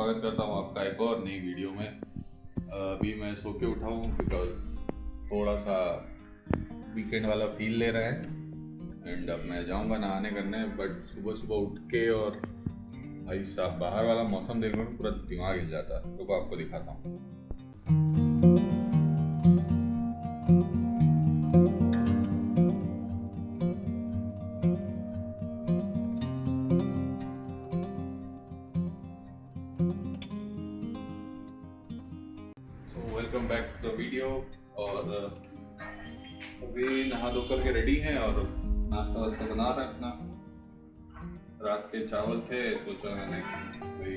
स्वागत करता हूँ आपका एक और नई वीडियो में। अभी मैं सो के उठा हूँ बिकॉज थोड़ा सा वीकेंड वाला फील ले रहा है एंड अब मैं जाऊँगा नहाने करने। बट सुबह सुबह उठ के और भाई साहब बाहर वाला मौसम देख लो पूरा दिमाग हिल जाता है। रुको आपको दिखाता हूँ। Welcome back to the video. और अभी नहा धो करके रेडी हैं और नाश्ता वास्ता बना रहे हैं अपना। रात के चावल थे, सोचा मैंने भाई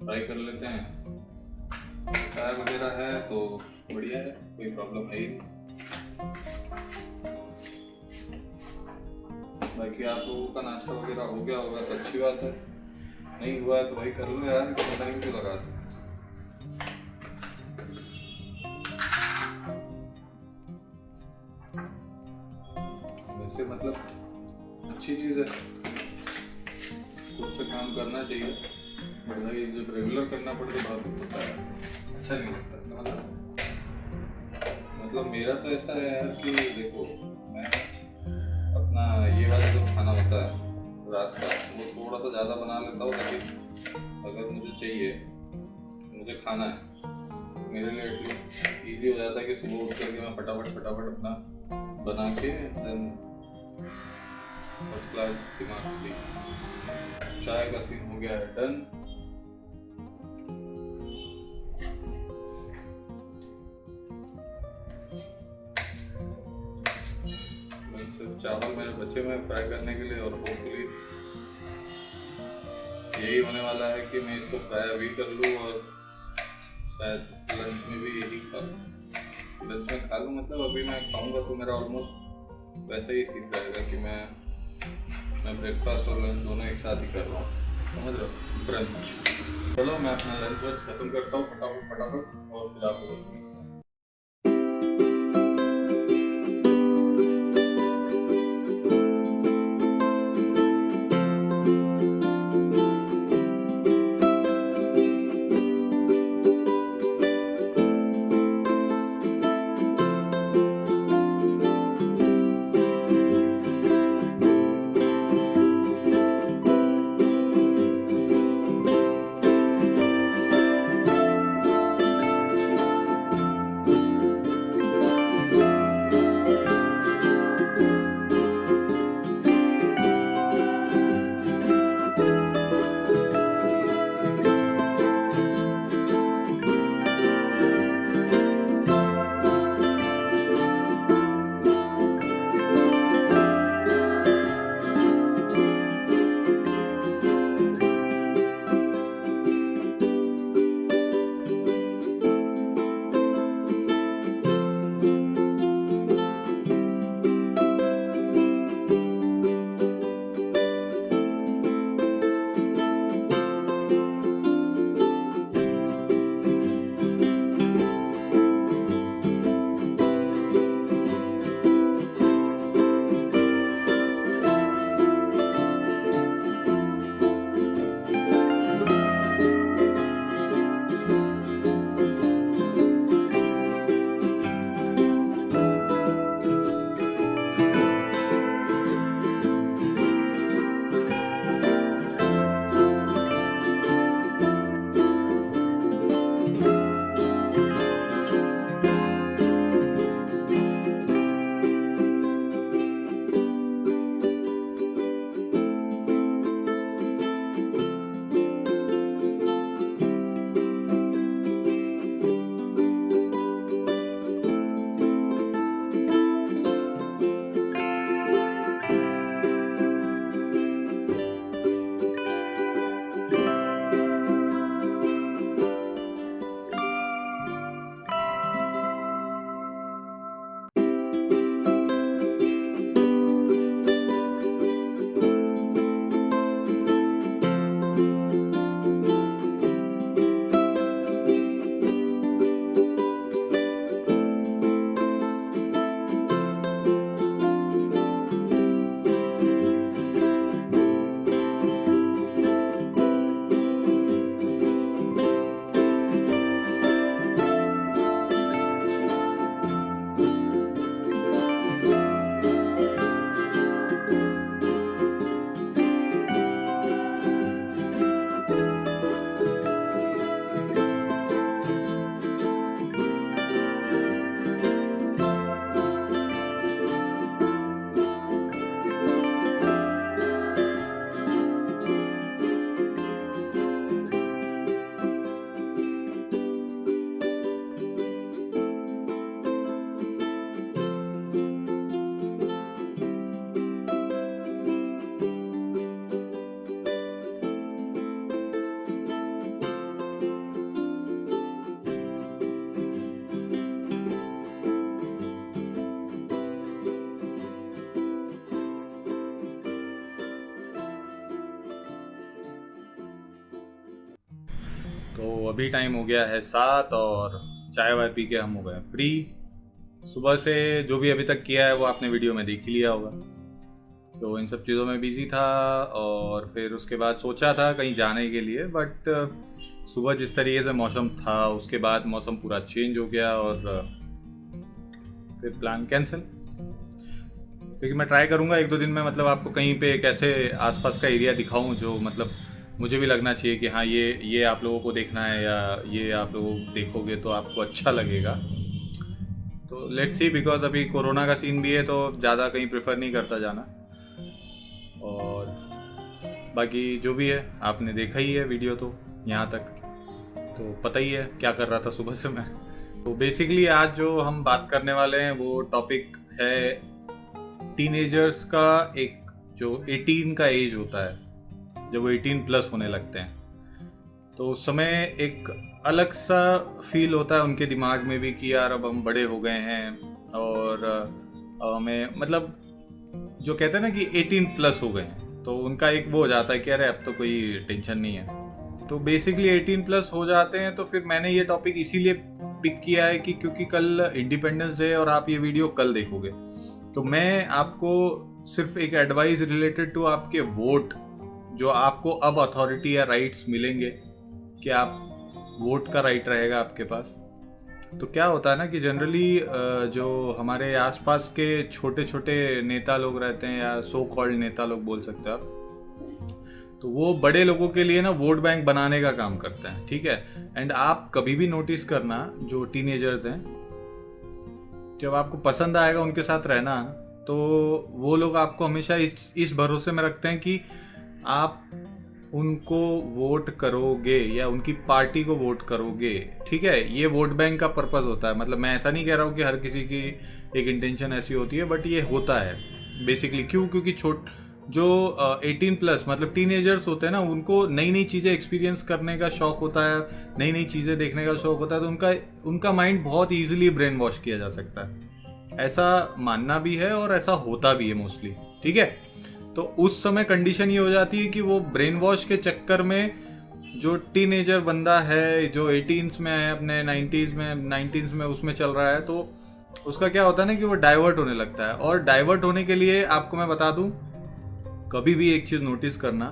फ्राई कर लेते हैं। चाय वगैरह है तो बढ़िया है, कोई प्रॉब्लम है ही नहीं। बाकी आप लोगों का नाश्ता वगैरह हो गया होगा तो अच्छी बात है, नहीं हुआ है तो भाई कर लो यार, इतना टाइम क्यों लगाते। वैसे मतलब अच्छी चीज़ है, खुद से काम करना चाहिए। और भाई जब रेगुलर करना पड़े तो बहुत दुख होता है, अच्छा नहीं लगता। मतलब मेरा तो ऐसा है यार कि देखो, मैं अपना ये वाला जो खाना होता है रात का वो थोड़ा सा ज़्यादा बना लेता हूँ ताकि अगर मुझे चाहिए, मुझे खाना है, मेरे लिए एटलीस्ट ईजी हो जाता है कि सुबह उठ करके मैं फटाफट अपना बना के देन फर्स्ट क्लास दिमाग की चाय का सीन हो गया है डन। सिर्फ चावल मेरे बचे में फ्राई करने के लिए और होपफुली यही होने वाला है कि मैं इसको फ्राई अभी कर लूँ और शायद लंच में भी यही खा लूँ। लंच में खा लूँ मतलब अभी मैं खाऊंगा तो मेरा ऑलमोस्ट वैसा ही सीख रहेगा कि मैं ब्रेकफास्ट और लंच दोनों एक साथ ही कर रहा हूँ, समझ रहे हो, ब्रंच। चलो मैं अपना लंच वंच खत्म करता हूँ फटाफट और फिर आप लोगों से तो अभी टाइम हो गया है 7 और चाय वाय पी के हम हो गए फ्री। सुबह से जो भी अभी तक किया है वो आपने वीडियो में देख ही लिया होगा। तो इन सब चीज़ों में बिजी था और फिर उसके बाद सोचा था कहीं जाने के लिए, बट सुबह जिस तरीके से मौसम था उसके बाद मौसम पूरा चेंज हो गया और फिर प्लान कैंसिल। क्योंकि मैं ट्राई करूँगा 1-2 दिन में मतलब आपको कहीं पे एक ऐसे आसपास का एरिया दिखाऊं जो मतलब मुझे भी लगना चाहिए कि हाँ ये आप लोगों को देखना है या ये आप लोग देखोगे तो आपको अच्छा लगेगा। तो लेट्स सी, बिकॉज अभी कोरोना का सीन भी है तो ज़्यादा कहीं प्रेफर नहीं करता जाना। और बाकी जो भी है आपने देखा ही है वीडियो, तो यहाँ तक तो पता ही है क्या कर रहा था सुबह से मैं। तो बेसिकली आज जो हम बात करने वाले हैं वो टॉपिक है टीनेजर्स का, एक जो 18 का एज होता है, जब वो 18 प्लस होने लगते हैं तो उस समय एक अलग सा फील होता है उनके दिमाग में भी कि यार अब हम बड़े हो गए हैं और हमें मतलब जो कहते हैं ना कि 18 प्लस हो गए हैं, तो उनका एक वो हो जाता है कि अरे अब तो कोई टेंशन नहीं है। तो बेसिकली 18 प्लस हो जाते हैं। तो फिर मैंने ये टॉपिक इसीलिए पिक किया है कि क्योंकि कल इंडिपेंडेंस डे और आप ये वीडियो कल देखोगे, तो मैं आपको सिर्फ एक एडवाइस रिलेटेड टू आपके वोट, जो आपको अब अथॉरिटी या राइट्स मिलेंगे कि आप वोट का राइट रहेगा आपके पास। तो क्या होता है ना कि जनरली जो हमारे आसपास के छोटे छोटे नेता लोग रहते हैं या सो कॉल्ड नेता लोग बोल सकते हैं आप, तो वो बड़े लोगों के लिए ना वोट बैंक बनाने का काम करते हैं, ठीक है। एंड आप कभी भी नोटिस करना जो टीनेजर्स हैं, जब आपको पसंद आएगा उनके साथ रहना, तो वो लोग आपको हमेशा इस भरोसे में रखते हैं कि आप उनको वोट करोगे या उनकी पार्टी को वोट करोगे, ठीक है। ये वोट बैंक का पर्पस होता है। मतलब मैं ऐसा नहीं कह रहा हूँ कि हर किसी की एक इंटेंशन ऐसी होती है, बट ये होता है बेसिकली। क्यों? क्योंकि जो 18 प्लस मतलब टीनेजर्स होते हैं ना, उनको नई नई चीज़ें एक्सपीरियंस करने का शौक होता है, नई नई चीज़ें देखने का शौक होता है। तो उनका माइंड बहुत ईजिली ब्रेन वॉश किया जा सकता है। ऐसा मानना भी है और ऐसा होता भी है मोस्टली, ठीक है। तो उस समय कंडीशन ये हो जाती है कि वो ब्रेन वॉश के चक्कर में जो टीनेजर बंदा है जो 18s में है, अपने 90s में उसमें चल रहा है, तो उसका क्या होता है ना कि वो डाइवर्ट होने लगता है। और डाइवर्ट होने के लिए आपको मैं बता दूं, कभी भी एक चीज़ नोटिस करना,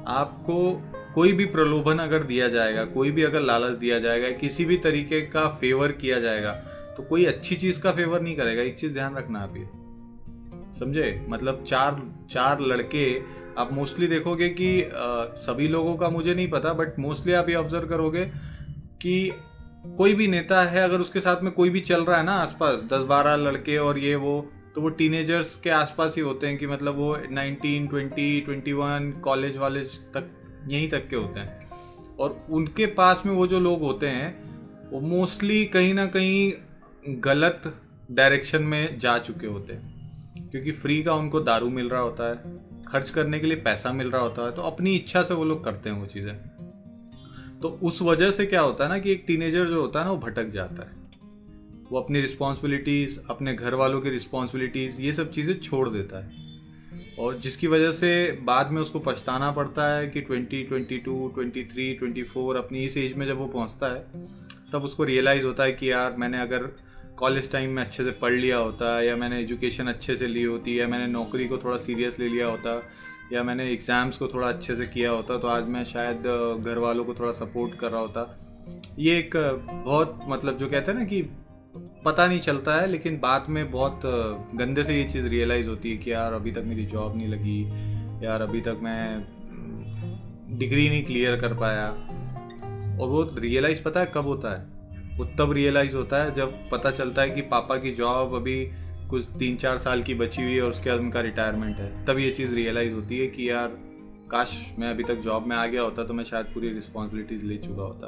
आपको कोई भी प्रलोभन अगर दिया जाएगा, कोई भी अगर लालच दिया जाएगा, किसी भी तरीके का फेवर किया जाएगा, तो कोई अच्छी चीज़ का फेवर नहीं करेगा। एक चीज़ ध्यान रखना आप, ये समझे। मतलब चार लड़के आप मोस्टली देखोगे कि सभी लोगों का मुझे नहीं पता, बट मोस्टली आप ये ऑब्जर्व करोगे कि कोई भी नेता है अगर उसके साथ में कोई भी चल रहा है ना आसपास 10-12 लड़के और ये वो, तो वो टीनेजर्स के आसपास ही होते हैं कि मतलब वो 19, 20, 21 कॉलेज वाले तक, यहीं तक के होते हैं। और उनके पास में वो जो लोग होते हैं वो मोस्टली कहीं ना कहीं गलत डायरेक्शन में जा चुके होते हैं, क्योंकि फ्री का उनको दारू मिल रहा होता है, खर्च करने के लिए पैसा मिल रहा होता है, तो अपनी इच्छा से वो लोग करते हैं वो चीज़ें। तो उस वजह से क्या होता है ना कि एक टीनेजर जो होता है ना वो भटक जाता है। वो अपनी रिस्पॉन्सिबिलिटीज़, अपने घर वालों की रिस्पॉन्सिबिलिटीज़, ये सब चीज़ें छोड़ देता है, और जिसकी वजह से बाद में उसको पछताना पड़ता है कि 20, 22, 23, 24 अपनी इस एज में जब वो पहुंचता है, तब उसको रियलाइज़ होता है कि यार मैंने अगर कॉलेज टाइम में अच्छे से पढ़ लिया होता, या मैंने एजुकेशन अच्छे से ली होती, या मैंने नौकरी को थोड़ा सीरियस ले लिया होता, या मैंने एग्ज़ाम्स को थोड़ा अच्छे से किया होता, तो आज मैं शायद घर वालों को थोड़ा सपोर्ट कर रहा होता। ये एक बहुत मतलब जो कहते हैं ना कि पता नहीं चलता है, लेकिन बाद में बहुत गंदे से ये चीज़ रियलाइज़ होती है कि यार अभी तक मेरी जॉब नहीं लगी, यार अभी तक मैं डिग्री नहीं क्लियर कर पाया। और वो रियलाइज़ पता है कब होता है? वो तब रियलाइज़ होता है जब पता चलता है कि पापा की जॉब अभी कुछ 3-4 साल की बची हुई है और उसके बाद उनका रिटायरमेंट है। तब ये चीज़ रियलाइज़ होती है कि यार काश मैं अभी तक जॉब में आ गया होता तो मैं शायद पूरी रिस्पॉन्सिबिलिटीज़ ले चुका होता,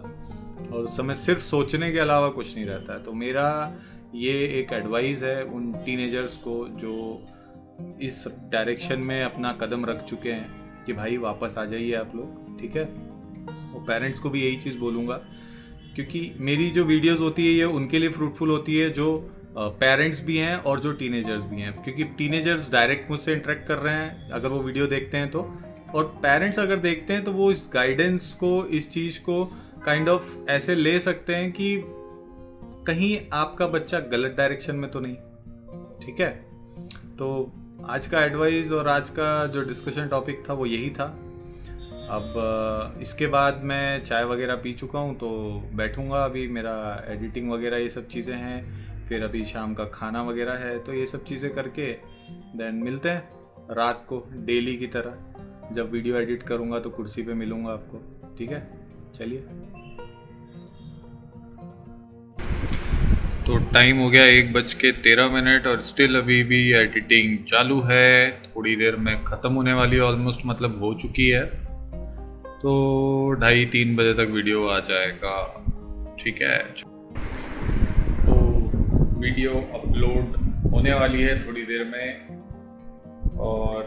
और उस समय सिर्फ सोचने के अलावा कुछ नहीं रहता है। तो मेरा ये एक एडवाइस है उन टीनेजर्स को जो इस डायरेक्शन में अपना कदम रख चुके हैं कि भाई वापस आ जाइए आप लोग, ठीक है। और पेरेंट्स को भी यही चीज़ बोलूँगा, क्योंकि मेरी जो वीडियोस होती है ये उनके लिए फ्रूटफुल होती है जो पेरेंट्स भी हैं और जो टीनेजर्स भी हैं, क्योंकि टीनेजर्स डायरेक्ट मुझसे इंटरेक्ट कर रहे हैं अगर वो वीडियो देखते हैं तो, और पेरेंट्स अगर देखते हैं तो वो इस गाइडेंस को, इस चीज़ को काइंड ऑफ ऐसे ले सकते हैं कि कहीं आपका बच्चा गलत डायरेक्शन में तो नहीं, ठीक है। तो आज का एडवाइस और आज का जो डिस्कशन टॉपिक था वो यही था। अब इसके बाद मैं चाय वगैरह पी चुका हूँ तो बैठूँगा, अभी मेरा एडिटिंग वगैरह ये सब चीज़ें हैं, फिर अभी शाम का खाना वगैरह है, तो ये सब चीज़ें करके देन मिलते हैं रात को डेली की तरह। जब वीडियो एडिट करूँगा तो कुर्सी पे मिलूँगा आपको, ठीक है। चलिए, तो टाइम हो गया 1:13 और स्टिल अभी भी एडिटिंग चालू है। थोड़ी देर में ख़त्म होने वाली है, ऑलमोस्ट मतलब हो चुकी है, तो 2:30-3 बजे तक वीडियो आ जाएगा, ठीक है। तो वीडियो अपलोड होने वाली है थोड़ी देर में, और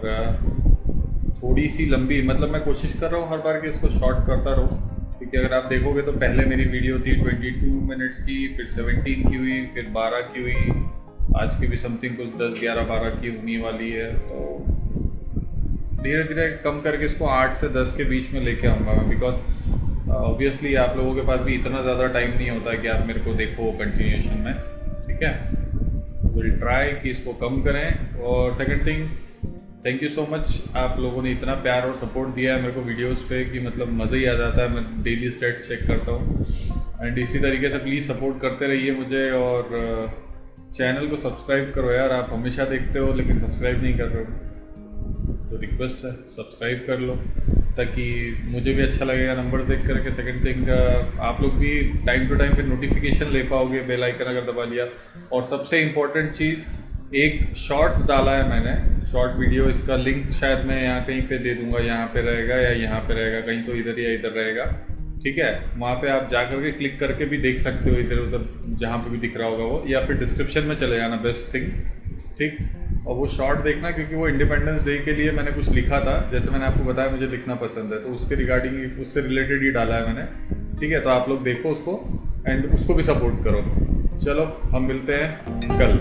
थोड़ी सी लंबी, मतलब मैं कोशिश कर रहा हूँ हर बार कि इसको शॉर्ट करता रहूँ, क्योंकि अगर आप देखोगे तो पहले मेरी वीडियो थी 22 मिनट्स की, फिर 17 की हुई, फिर 12 की हुई, आज की भी समथिंग कुछ 10, 11, 12 की होने वाली है। तो धीरे धीरे कम करके इसको 8 से 10 के बीच में लेके आऊँगा मैं, बिकॉज ऑब्वियसली आप लोगों के पास भी इतना ज़्यादा टाइम नहीं होता कि आप मेरे को देखो कंटिन्यूएशन में, ठीक है। विल ट्राई कि इसको कम करें। और second thing, thank you so much, आप लोगों ने इतना प्यार और सपोर्ट दिया है मेरे को वीडियोस पे कि मतलब मज़ा ही आ जाता है। मैं डेली स्टेट्स चेक करता हूँ, एंड इसी तरीके से प्लीज़ सपोर्ट करते रहिए मुझे। और चैनल को सब्सक्राइब करो यार, आप हमेशा देखते हो लेकिन सब्सक्राइब नहीं कर रहे हो, तो रिक्वेस्ट है सब्सक्राइब कर लो, ताकि मुझे भी अच्छा लगेगा नंबर देख करके। सेकंड थिंग, आप लोग भी टाइम टू टाइम फिर नोटिफिकेशन ले पाओगे, बेल आइकन अगर दबा लिया। और सबसे इम्पोर्टेंट चीज़, एक शॉर्ट डाला है मैंने, शॉर्ट वीडियो, इसका लिंक शायद मैं यहाँ कहीं पे दे दूंगा, यहाँ पे रहेगा या यहाँ पे रहेगा, कहीं तो इधर या इधर रहेगा, ठीक है। वहाँ पे आप जा करके क्लिक करके भी देख सकते हो, इधर उधर जहाँ पे भी दिख रहा होगा वो, या फिर डिस्क्रिप्शन में चले जाना, बेस्ट थिंग, ठीक। और वो शॉर्ट देखना, क्योंकि वो इंडिपेंडेंस डे के लिए मैंने कुछ लिखा था, जैसे मैंने आपको बताया मुझे लिखना पसंद है, तो उसके रिगार्डिंग, उससे रिलेटेड ही डाला है मैंने, ठीक है। तो आप लोग देखो उसको एंड उसको भी सपोर्ट करो। चलो हम मिलते हैं कल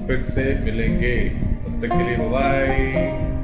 फिर से मिलेंगे, तब तक के लिए बाय बाय।